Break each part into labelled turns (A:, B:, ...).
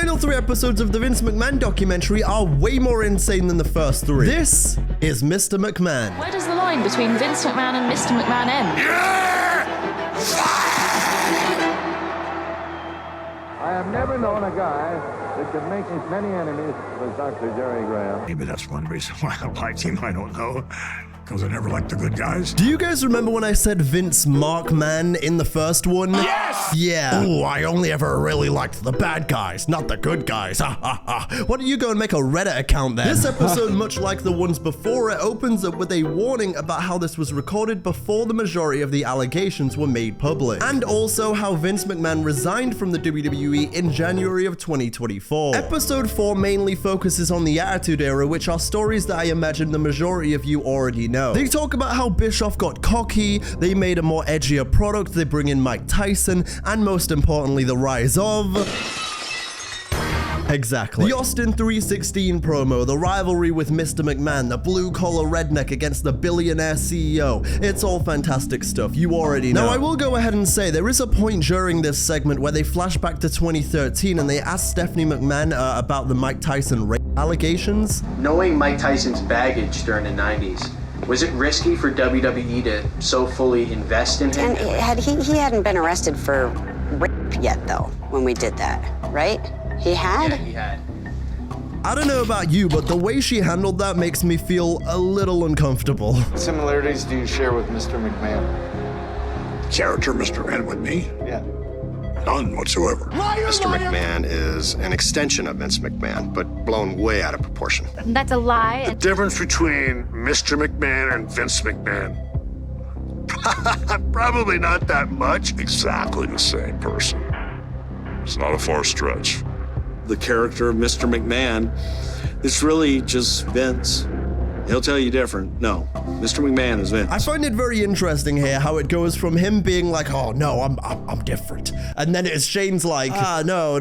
A: final 3 episodes of the Vince McMahon documentary are way more insane than the first 3. This is Mr. McMahon.
B: Where does the line between Vince McMahon and Mr. McMahon end?
C: I have never known a guy that could make as many enemies as Dr. Jerry Graham.
D: Maybe that's one reason why I liked him, I don't know. Because I never liked the good guys.
A: Do you guys remember when I said Vince McMahon in the first one?
D: Yes!
A: Yeah.
D: Oh, I only ever really liked the bad guys, not the good guys. Ha ha ha.
A: Why don't you go and make a Reddit account then? This episode, much like the ones before it, opens up with a warning about how this was recorded before the majority of the allegations were made public. And also how Vince McMahon resigned from the WWE in January of 2024. Episode 4 mainly focuses on the Attitude Era, which are stories that I imagine the majority of you already know. They talk about how Bischoff got cocky, they made a more edgier product, they bring in Mike Tyson, and most importantly, the rise of... Exactly. The Austin 316 promo, the rivalry with Mr. McMahon, the blue-collar redneck against the billionaire CEO. It's all fantastic stuff, you already know. Now, I will go ahead and say, there is a point during this segment where they flash back to 2013 and they ask Stephanie McMahon about the Mike Tyson rape allegations.
E: Knowing Mike Tyson's baggage during the 90s, was it risky for WWE to so fully invest in him?
F: And he hadn't been arrested for rape yet, though, when we did that, right? He had?
E: Yeah, he had.
A: I don't know about you, but the way she handled that makes me feel a little uncomfortable.
C: What similarities do you share with Mr. McMahon?
D: Character Mr. McMahon with me?
C: Yeah.
D: None whatsoever.
G: Mr. McMahon is an extension of Vince McMahon, but blown way out of proportion.
B: That's a lie.
D: The difference between Mr. McMahon and Vince McMahon? Probably not that much. Exactly the same person. It's not a far stretch.
H: The character of Mr. McMahon, it's really just Vince. He'll tell you different. No, Mr. McMahon is Vince.
A: I find it very interesting here how it goes from him being like, oh no, I'm different. And then it's Shane's like, no,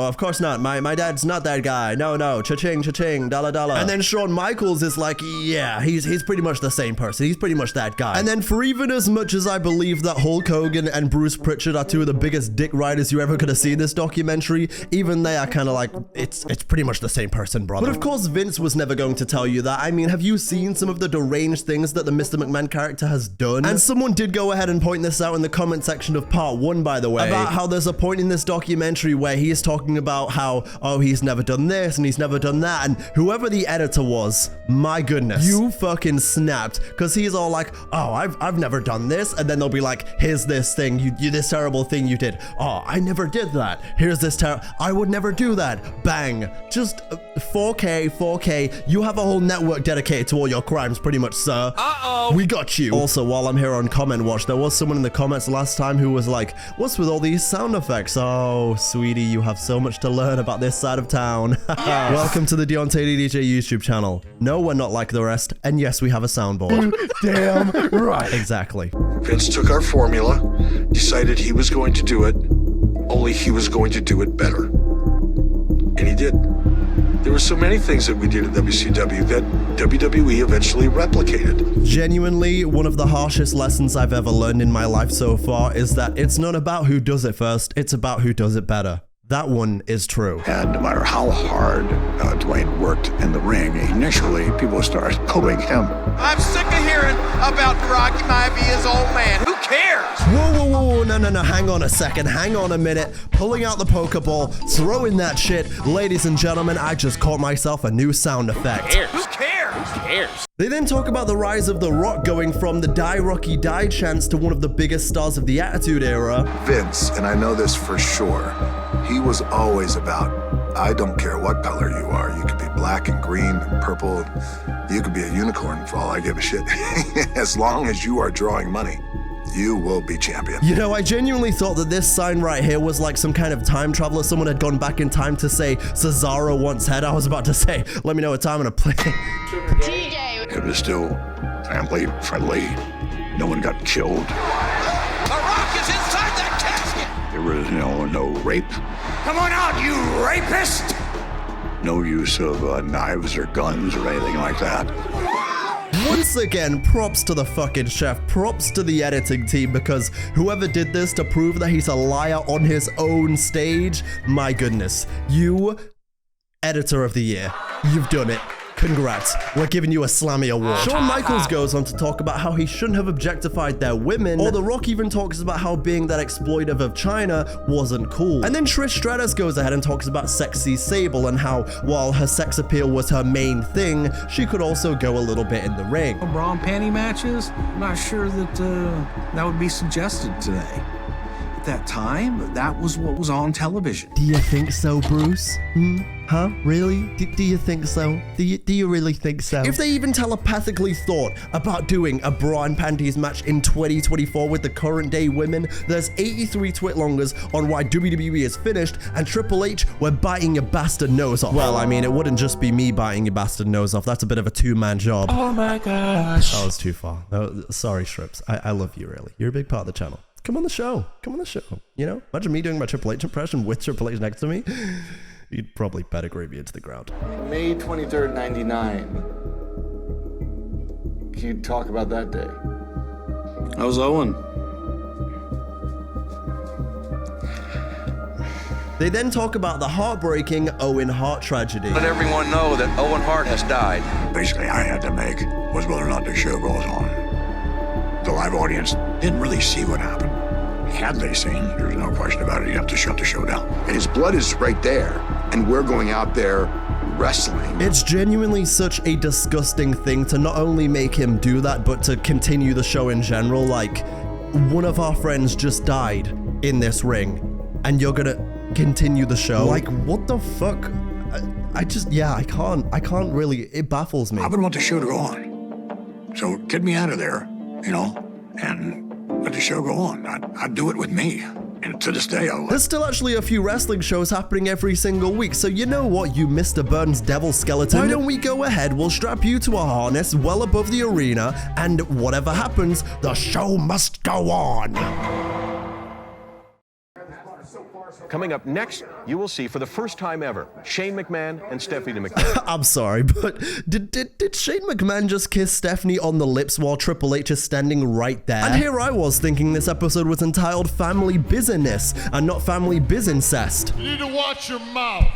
A: of course not. My dad's not that guy. No, cha-ching, cha-ching, dollar. And then Shawn Michaels is like, yeah, he's pretty much the same person. He's pretty much that guy. And then for even as much as I believe that Hulk Hogan and Bruce Pritchard are 2 of the biggest dick riders you ever could have seen in this documentary, even they are kind of like, it's pretty much the same person, brother. But of course, Vince was never going to tell you that. I mean, have you seen some of the deranged things that the Mr. McMahon character has done? And someone did go ahead and point this out in the comment section of part 1, by the way, about how there's a point in this documentary where he is talking about how, oh, he's never done this and he's never done that, and whoever the editor was, my goodness, you fucking snapped, because he's all like, oh, I've never done this, and then they'll be like, here's this thing, you this terrible thing you did. Oh, I never did that. Here's this I would never do that. Bang. Just 4K. You have a whole network dedicated to all your crimes, pretty much, sir. We got you. Also, while I'm here on Comment Watch, there was someone in the comments last time who was like, what's with all these sound effects? Oh, sweetie, you have so much to learn about this side of town. Yes. Welcome to the Deonte DJ YouTube channel. No, we're not like the rest, and yes, we have a soundboard.
D: Damn right.
A: Exactly.
D: Vince took our formula, decided he was going to do it, only he was going to do it better. And he did. There were so many things that we did at WCW that WWE eventually replicated.
A: Genuinely, one of the harshest lessons I've ever learned in my life so far is that it's not about who does it first, it's about who does it better. That one is true.
D: And no matter how hard Dwayne worked in the ring, initially people started booing him.
I: I'm sick of hearing about Rocky Maivia old man. Who cares?
A: Whoa, no, hang on a second, hang on a minute. Pulling out the Pokeball, throwing that shit. Ladies and gentlemen, I just caught myself a new sound effect.
I: Who cares?
A: They then talk about the rise of The Rock going from the Die Rocky Die chants to one of the biggest stars of the Attitude Era.
J: Vince, and I know this for sure, he was always about, I don't care what color you are. You could be black and green and purple. You could be a unicorn for all I give a shit. As long as you are drawing money, you will be champion.
A: You know, I genuinely thought that this sign right here was like some kind of time traveler. Someone had gone back in time to say Cesaro once had. I was about to say, let me know what time I'm gonna play.
D: It was still family friendly. No one got killed.
I: The Rock is inside that casket!
D: There was no rape.
I: Come on out, you rapist!
D: No use of knives or guns or anything like that.
A: Once again, props to the fucking chef, props to the editing team, because whoever did this to prove that he's a liar on his own stage, my goodness, you, editor of the year, you've done it. Congrats, we're giving you a Slammy award. Shawn Michaels goes on to talk about how he shouldn't have objectified their women, or The Rock even talks about how being that exploitive of China wasn't cool. And then Trish Stratus goes ahead and talks about Sexy Sable and how, while her sex appeal was her main thing, she could also go a little bit in the ring.
K: Bra and panty matches? I'm not sure that that would be suggested today. At that time, that was what was on television.
A: Do you think so, Bruce? Huh? Really? Do you think so? Do you really think so? If they even telepathically thought about doing a bra and panties match in 2024 with the current day women, there's 83 twit-longers on why WWE is finished, and Triple H, we're biting your bastard nose off. Well, I mean, it wouldn't just be me biting your bastard nose off. That's a bit of a two-man job.
K: Oh my gosh.
A: That was too far. Oh, sorry, Shrips. I love you, really. You're a big part of the channel. Come on the show. Come on the show. You know, imagine me doing my Triple H impression with Triple H next to me. You'd probably pedigree me into the ground.
C: May 23rd, 99. Can you talk about that day?
H: I was Owen.
A: They then talk about the heartbreaking Owen Hart tragedy.
I: Let everyone know that Owen Hart has died.
J: Basically, I had to make was whether or not the show goes on. The live audience didn't really see what happened. Had they seen, there's no question about it, you have to shut the show down.
G: And his blood is right there, and we're going out there wrestling.
A: It's genuinely such a disgusting thing to not only make him do that, but to continue the show in general. Like, one of our friends just died in this ring, and you're gonna continue the show? Like, what the fuck? I can't really, it baffles me.
J: I would want the show to go on. So get me out of there, you know, and let the show go on. I'd do it with me. And to this day,
A: There's still actually a few wrestling shows happening every single week, so you know what, you Mr. Burns devil skeleton? Why don't we go ahead, we'll strap you to a harness well above the arena, and whatever happens, the show must go on.
L: Coming up next, you will see for the first time ever, Shane McMahon and Stephanie McMahon.
A: I'm sorry, but did Shane McMahon just kiss Stephanie on the lips while Triple H is standing right there? And here I was thinking this episode was entitled Family Business and not Family Busincest.
M: You need to watch your mouth.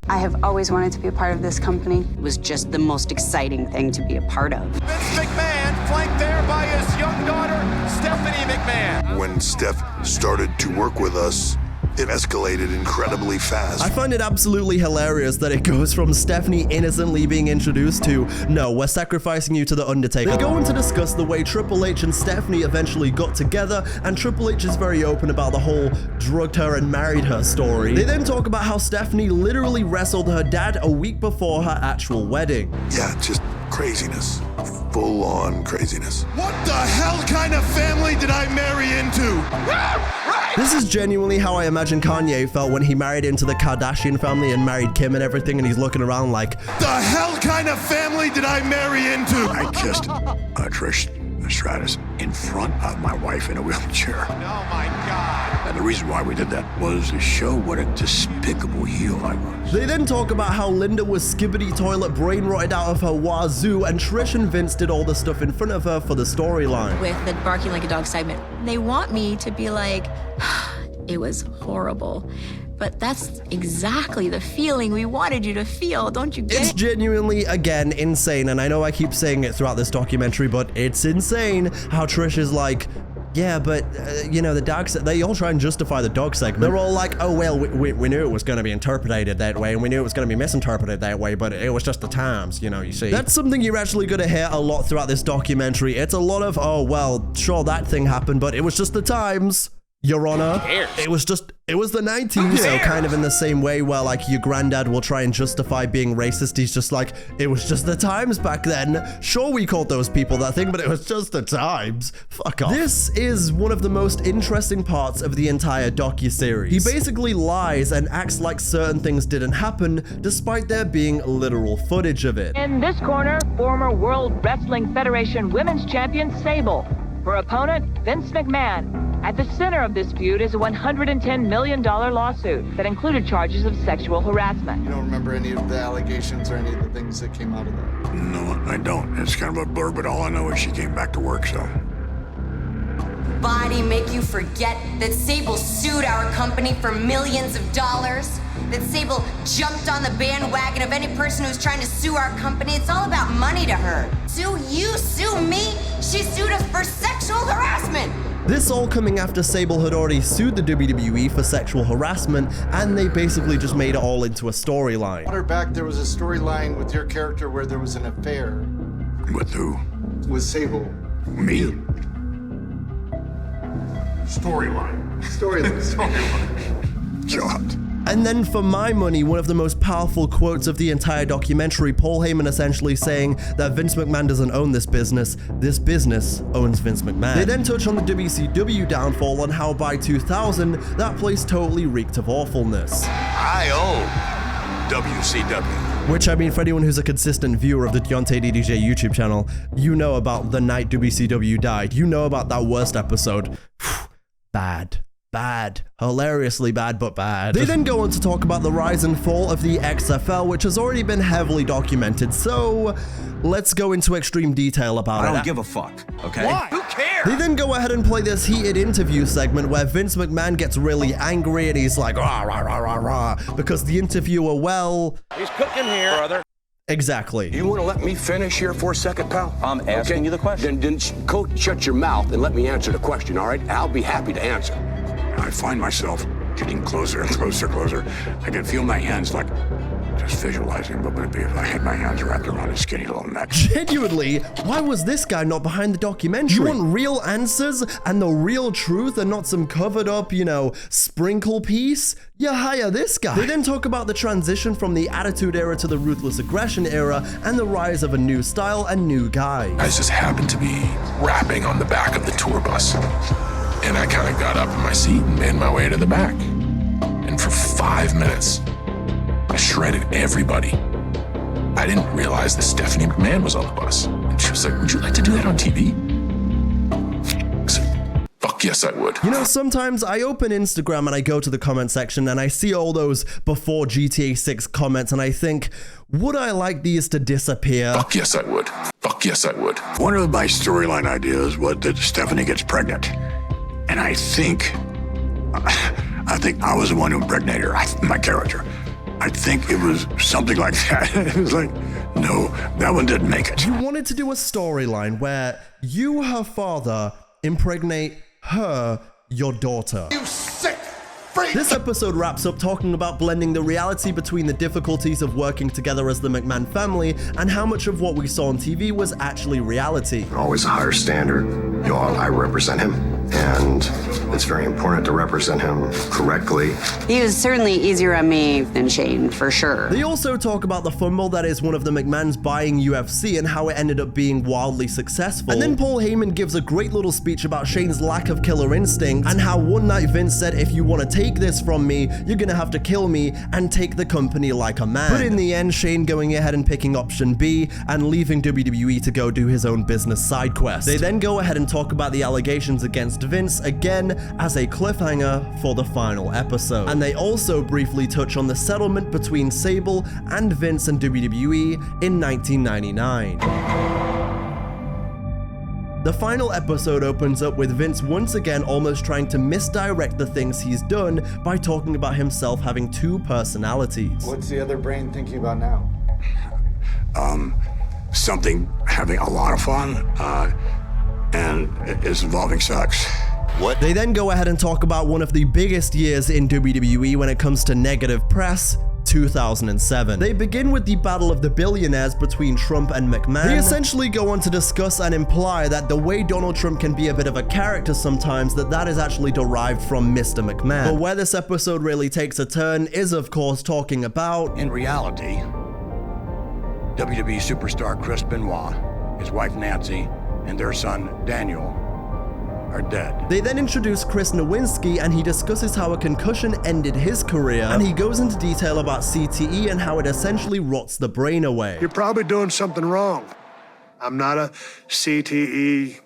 F: I have always wanted to be a part of this company. It was just the most exciting thing to be a part of.
I: Vince McMahon, flanked there by his young daughter, Stephanie McMahon.
J: when Steph started to work with us, it escalated incredibly fast.
A: I find it absolutely hilarious that it goes from Stephanie innocently being introduced to, no, we're sacrificing you to the Undertaker. They go on to discuss the way Triple H and Stephanie eventually got together, and Triple H is very open about the whole drugged her and married her story. They then talk about how Stephanie literally wrestled her dad a week before her actual wedding.
J: Yeah, just craziness. Full-on craziness.
M: What the hell kind of family did I marry into?
A: This is genuinely how I imagine Kanye felt when he married into the Kardashian family and married Kim and everything, and he's looking around like,
M: the hell kind of family did I marry into?
J: I kissed Trish Stratus in front of my wife in a wheelchair.
I: Oh my God.
J: And the reason why we did that was to show what a despicable heel I was.
A: They then talk about how Linda was skibbity toilet brain rotted out of her wazoo, and Trish and Vince did all the stuff in front of her for the storyline.
N: With the barking like a dog segment, they want me to be like, it was horrible. But that's exactly the feeling we wanted you to feel, don't you get it?
A: It's genuinely, again, insane, and I know I keep saying it throughout this documentary, but it's insane how Trish is like, yeah, but, you know, the dog, they all try and justify the dog segment. They're all like, oh, well, we knew it was going to be interpreted that way, and we knew it was going to be misinterpreted that way, but it was just the times, you know, you see. That's something you're actually going to hear a lot throughout this documentary. It's a lot of, oh, well, sure, that thing happened, but it was just the times. Your Honor, it was the 90s, you know, kind of in the same way where, like, your granddad will try and justify being racist. He's just like, it was just the times back then. Sure, we called those people that thing, but it was just the times. Fuck off. This is one of the most interesting parts of the entire docuseries. He basically lies and acts like certain things didn't happen, despite there being literal footage of it.
O: In this corner, former World Wrestling Federation Women's Champion Sable. Her opponent, Vince McMahon. At the center of this feud is a $110 million lawsuit that included charges of sexual harassment.
P: You don't remember any of the allegations or any of the things that came out of that?
Q: No, I don't. It's kind of a blur, but all I know is she came back to work, so.
R: Body make you forget that Sable sued our company for millions of dollars? That Sable jumped on the bandwagon of any person who's trying to sue our company? It's all about money to her. Sue you, sue me. She sued us for sexual harassment.
A: This all coming after Sable had already sued the WWE for sexual harassment, and they basically just made it all into a storyline.
P: Water back, there was a storyline with your character where there was an affair.
Q: With who?
P: With Sable.
Q: Me?
P: Storyline. Storyline.
Q: God.
A: And then for my money, one of the most powerful quotes of the entire documentary, Paul Heyman essentially saying that Vince McMahon doesn't own this business owns Vince McMahon. They then touch on the WCW downfall and how by 2000, that place totally reeked of awfulness.
Q: I own WCW.
A: Which, I mean, for anyone who's a consistent viewer of the Deonte DDJ YouTube channel, you know about the night WCW died. You know about that worst episode. Bad. Hilariously bad, but bad. They then go on to talk about the rise and fall of the XFL, which has already been heavily documented, so let's go into extreme detail about it.
S: I don't give a fuck, okay?
I: Why? Who cares?
A: They then go ahead and play this heated interview segment where Vince McMahon gets really angry and he's like, rah, rah, rah, rah, rah, because the interviewer, well...
I: He's cooking here, brother.
A: Exactly.
T: You want to let me finish here for a second, pal?
S: I'm asking you the question.
T: Then shut your mouth and let me answer the question, all right? I'll be happy to answer.
Q: I find myself getting closer and closer. I can feel my hands like just visualizing what would it be if I had my hands wrapped around his skinny little neck.
A: Genuinely, why was this guy not behind the documentary? You want real answers and the real truth and not some covered up, sprinkle piece? You hire this guy. They then talk about the transition from the Attitude Era to the Ruthless Aggression Era and the rise of a new style and new guys.
U: I just happened to be rapping on the back of the tour bus. And I kind of got up in my seat and made my way to the back. And for 5 minutes, I shredded everybody. I didn't realize that Stephanie McMahon was on the bus. And she was like, would you like to do that on TV? I said, fuck yes, I would.
A: Sometimes I open Instagram and I go to the comment section and I see all those before GTA 6 comments and I think, would I like these to disappear?
U: Fuck yes, I would. Fuck yes, I would.
Q: One of my storyline ideas was that Stephanie gets pregnant. And I think I was the one who impregnated her, my character. I think it was something like that. It was like, no, that one didn't make it.
A: You wanted to do a storyline where you, her father, impregnate her, your daughter.
M: You sick freak!
A: This episode wraps up talking about blending the reality between the difficulties of working together as the McMahon family and how much of what we saw on TV was actually reality.
G: Always a higher standard. I represent him, and it's very important to represent him correctly.
F: He was certainly easier on me than Shane, for sure.
A: They also talk about the fumble that is one of the McMahons buying UFC and how it ended up being wildly successful. And then Paul Heyman gives a great little speech about Shane's lack of killer instinct and how one night Vince said, if you want to take this from me, you're gonna have to kill me and take the company like a man. But in the end, Shane going ahead and picking option B and leaving WWE to go do his own business side quest. They then go ahead and talk about the allegations against Vince again as a cliffhanger for the final episode. And they also briefly touch on the settlement between Sable and Vince and WWE in 1999. The final episode opens up with Vince once again almost trying to misdirect the things he's done by talking about himself having two personalities.
P: What's the other brain thinking about now?
Q: Something having a lot of fun, and it's involving sex.
A: What? They then go ahead and talk about one of the biggest years in WWE when it comes to negative press, 2007. They begin with the battle of the billionaires between Trump and McMahon. They essentially go on to discuss and imply that the way Donald Trump can be a bit of a character sometimes, that is actually derived from Mr. McMahon. But where this episode really takes a turn is, of course, talking about...
Q: In reality, WWE superstar Chris Benoit, his wife Nancy, and their son Daniel are dead.
A: They then introduce Chris Nowinski and he discusses how a concussion ended his career, and he goes into detail about CTE and how it essentially rots the brain away.
J: You're probably doing something wrong. I'm not a CTE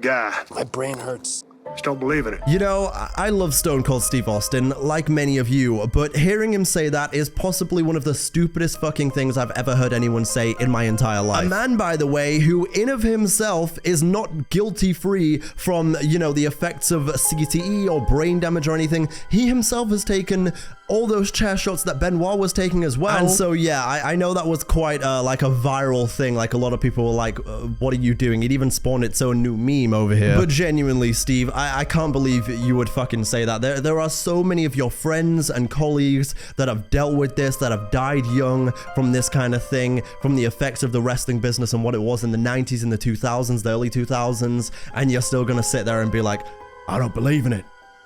J: guy.
V: My brain hurts
J: Just don't believe in it.
A: You know, I love Stone Cold Steve Austin, like many of you, but hearing him say that is possibly one of the stupidest fucking things I've ever heard anyone say in my entire life. A man, by the way, who in of himself is not guilty free from, you know, the effects of CTE or brain damage or anything. He himself has taken all those chair shots that Benoit was taking as well. And so, yeah, I know that was quite like a viral thing. Like, a lot of people were like, what are you doing? It even spawned its own new meme over here. But genuinely, Steve, I can't believe you would fucking say that. There are so many of your friends and colleagues that have dealt with this, that have died young from this kind of thing, from the effects of the wrestling business and what it was in the 90s and the 2000s, the early 2000s, and you're still gonna sit there and be like, I don't believe in it.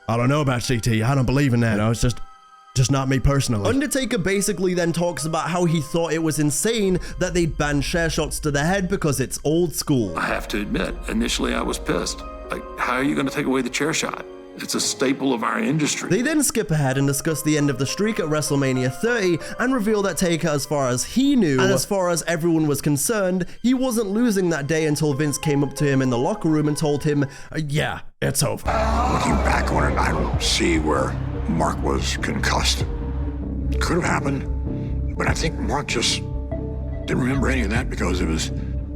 A: I don't know about CT. I don't believe in that. You know, it's just not me personally. Undertaker basically then talks about how he thought it was insane that they'd ban chair shots to the head because it's old school.
U: I have to admit, initially I was pissed. Like, how are you going to take away the chair shot? It's a staple of our industry.
A: They then skip ahead and discuss the end of the streak at WrestleMania 30 and reveal that Taker, as far as he knew, and as far as everyone was concerned, he wasn't losing that day until Vince came up to him in the locker room and told him, yeah, it's over.
Q: Looking back on it, I don't see where Mark was concussed. Could have happened, but I think Mark just didn't remember any of that because it was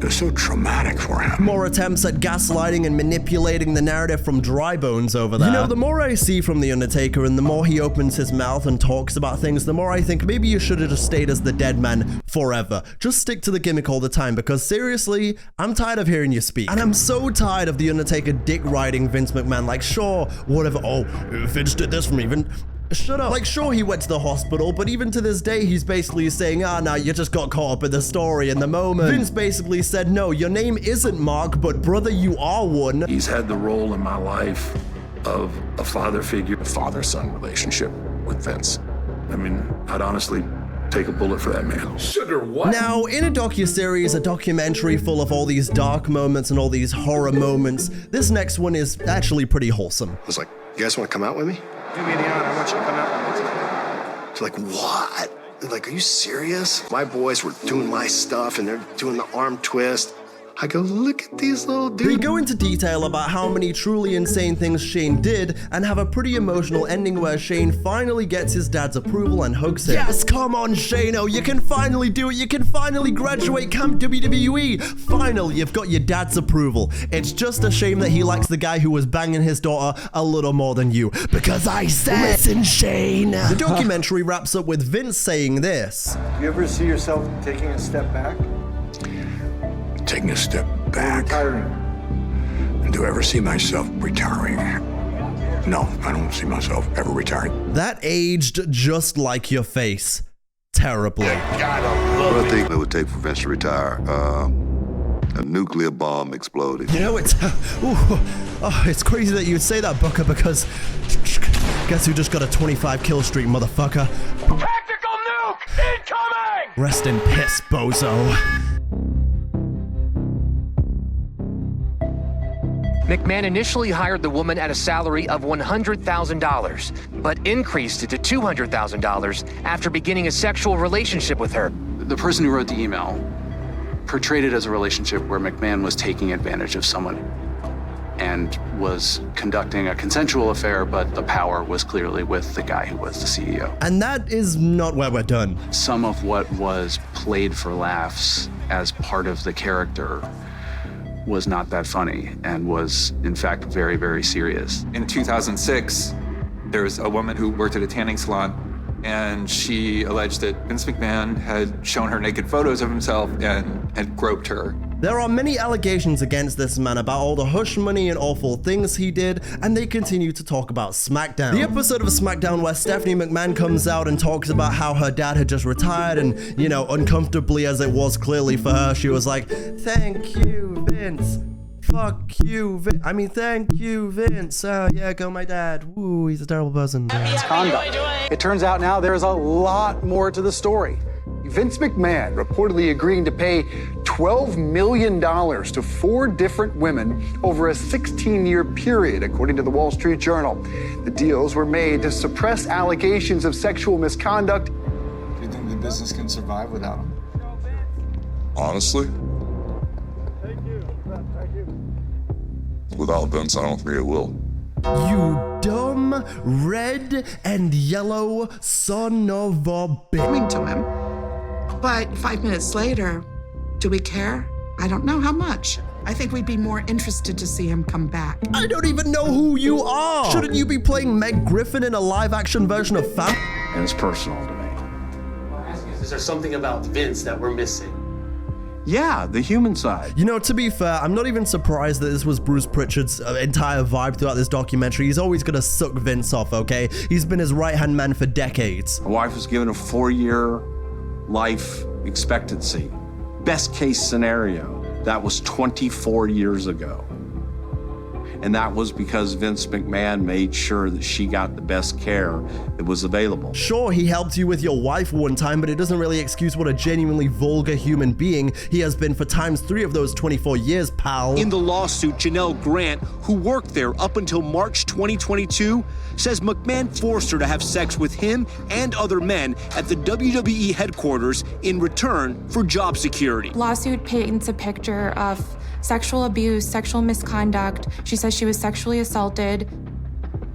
Q: so traumatic for him.
A: More attempts at gaslighting and manipulating the narrative from Dry Bones over there. You know, the more I see from The Undertaker and the more he opens his mouth and talks about things, the more I think maybe you should have just stayed as the dead man forever. Just stick to the gimmick all the time, because seriously, I'm tired of hearing you speak. And I'm so tired of The Undertaker dick riding Vince McMahon, like, sure, whatever, oh, Vince did this for me, shut up. Like, sure, he went to the hospital, but even to this day, he's basically saying, nah, you just got caught up in the story in the moment. Vince basically said, no, your name isn't Mark, but brother, you are one.
U: He's had the role in my life of a father figure, a father-son relationship with Vince. I mean, I'd honestly take a bullet for that man. Sugar what?
A: Now, in a docuseries, a documentary full of all these dark moments and all these horror moments, this next one is actually pretty wholesome.
G: I was like, you guys want to come out with me?
P: Do me the honor. I want you to come out.
G: It's like, what? They're like, are you serious? My boys were doing my stuff and they're doing the arm twist. I go, look at these little dudes.
A: They go into detail about how many truly insane things Shane did and have a pretty emotional ending where Shane finally gets his dad's approval and hugs him. Yes, come on, Shane-o, you can finally do it. You can finally graduate Camp WWE. Finally, you've got your dad's approval. It's just a shame that he likes the guy who was banging his daughter a little more than you. Because I said, listen, Shane. The documentary wraps up with Vince saying this.
P: Do you ever see yourself taking a step back?
Q: Taking a step back.
P: Retiring.
Q: Do I ever see myself retiring? No, I don't see myself ever retiring.
A: That aged just like your face. Terribly.
J: What do I think it would take for Vince to retire? A nuclear bomb exploded.
A: You know, it's it's crazy that you would say that, Booker, because guess who just got a 25 kill streak, motherfucker?
I: Tactical nuke incoming!
A: Rest in piss, bozo.
E: McMahon initially hired the woman at a salary of $100,000, but increased it to $200,000 after beginning a sexual relationship with her.
V: The person who wrote the email portrayed it as a relationship where McMahon was taking advantage of someone and was conducting a consensual affair, but the power was clearly with the guy who was the CEO.
A: And that is not where we're done.
V: Some of what was played for laughs as part of the character was not that funny and was, in fact, very, very serious.
W: In 2006, there was a woman who worked at a tanning salon, and she alleged that Vince McMahon had shown her naked photos of himself and had groped her.
A: There are many allegations against this man about all the hush money and awful things he did, and they continue to talk about SmackDown. The episode of SmackDown where Stephanie McMahon comes out and talks about how her dad had just retired, and, you know, uncomfortably as it was clearly for her, she was like, thank you, Vince. Fuck you, thank you, Vince. Yeah, go my dad. Woo, he's a terrible person.
X: Misconduct. It turns out now there's a lot more to the story. Vince McMahon reportedly agreeing to pay $12 million to 4 different women over a 16-year period, according to the Wall Street Journal. The deals were made to suppress allegations of sexual misconduct.
P: Do you think the business can survive without him?
U: Honestly, without Vince, I don't think it will.
A: You dumb red and yellow son of a bitch.
B: To him. But 5 minutes later, do we care? I don't know how much. I think we'd be more interested to see him come back.
A: I don't even know who you are. Shouldn't you be playing Meg Griffin in a live-action version of Fam?
H: And it's personal to me.
C: Is there something about Vince that we're missing?
H: Yeah, the human side.
A: You know, to be fair, I'm not even surprised that this was Bruce Pritchard's entire vibe throughout this documentary. He's always gonna suck Vince off, okay? He's been his right-hand man for decades.
H: My wife was given a 4-year life expectancy. Best case scenario. That was 24 years ago. And that was because Vince McMahon made sure that she got the best care that was available.
A: Sure, he helped you with your wife one time, but it doesn't really excuse what a genuinely vulgar human being he has been for ×3 of those 24 years, pal.
D: In the lawsuit, Janelle Grant, who worked there up until March 2022, says McMahon forced her to have sex with him and other men at the WWE headquarters in return for job security.
K: Lawsuit paints a picture of sexual abuse, sexual misconduct. She says she was sexually assaulted,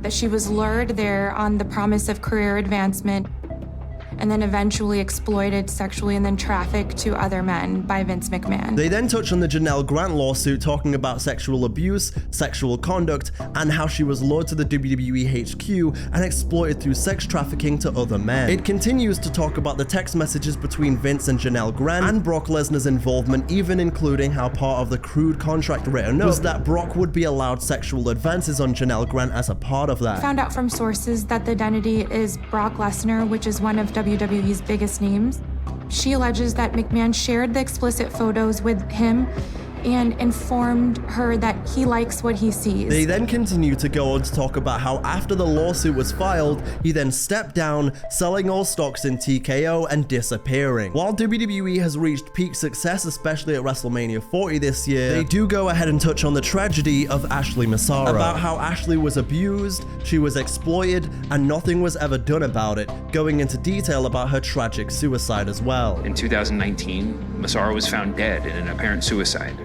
K: that she was lured there on the promise of career advancement, and then eventually exploited sexually and then trafficked to other men by Vince McMahon.
A: They then touch on the Janelle Grant lawsuit, talking about sexual abuse, sexual conduct, and how she was lured to the WWE HQ and exploited through sex trafficking to other men. It continues to talk about the text messages between Vince and Janelle Grant and Brock Lesnar's involvement, even including how part of the crude contract written was that Brock would be allowed sexual advances on Janelle Grant as a part of that.
K: Found out from sources that the identity is Brock Lesnar, which is one of WWE's biggest names. She alleges that McMahon shared the explicit photos with him and informed her that he likes what he sees.
A: They then continue to go on to talk about how after the lawsuit was filed, he then stepped down, selling all stocks in TKO and disappearing. While WWE has reached peak success, especially at WrestleMania 40 this year, they do go ahead and touch on the tragedy of Ashley Massaro. About how Ashley was abused, she was exploited, and nothing was ever done about it, going into detail about her tragic suicide as well.
Y: In 2019, Massaro was found dead in an apparent suicide.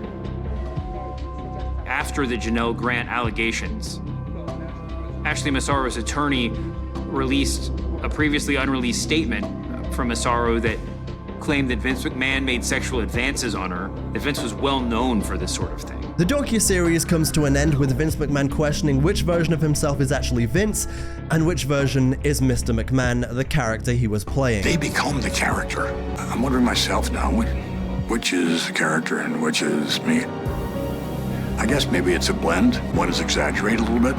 Y: After the Janelle Grant allegations, Ashley Massaro's attorney released a previously unreleased statement from Massaro that claimed that Vince McMahon made sexual advances on her, that Vince was well known for this sort of thing.
A: The docuseries comes to an end with Vince McMahon questioning which version of himself is actually Vince and which version is Mr. McMahon, the character he was playing.
Q: They become the character. I'm wondering myself now, which is the character and which is me? I guess maybe it's a blend. One is exaggerated a little bit,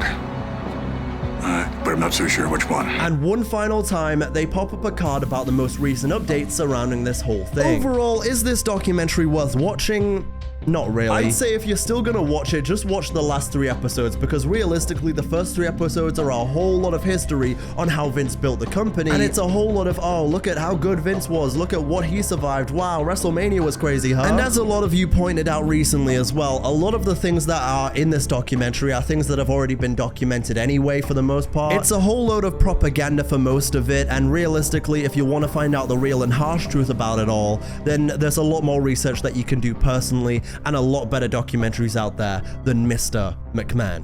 Q: but I'm not so sure which one.
A: And one final time, they pop up a card about the most recent updates surrounding this whole thing. Overall, is this documentary worth watching? Not really. I'd say if you're still gonna watch it, just watch the last 3 episodes, because realistically, the first 3 episodes are a whole lot of history on how Vince built the company, and it's a whole lot of, oh, look at how good Vince was, look at what he survived, wow, WrestleMania was crazy, huh? And as a lot of you pointed out recently as well, a lot of the things that are in this documentary are things that have already been documented anyway, for the most part. It's a whole load of propaganda for most of it, and realistically, if you want to find out the real and harsh truth about it all, then there's a lot more research that you can do personally, and a lot better documentaries out there than Mr. McMahon.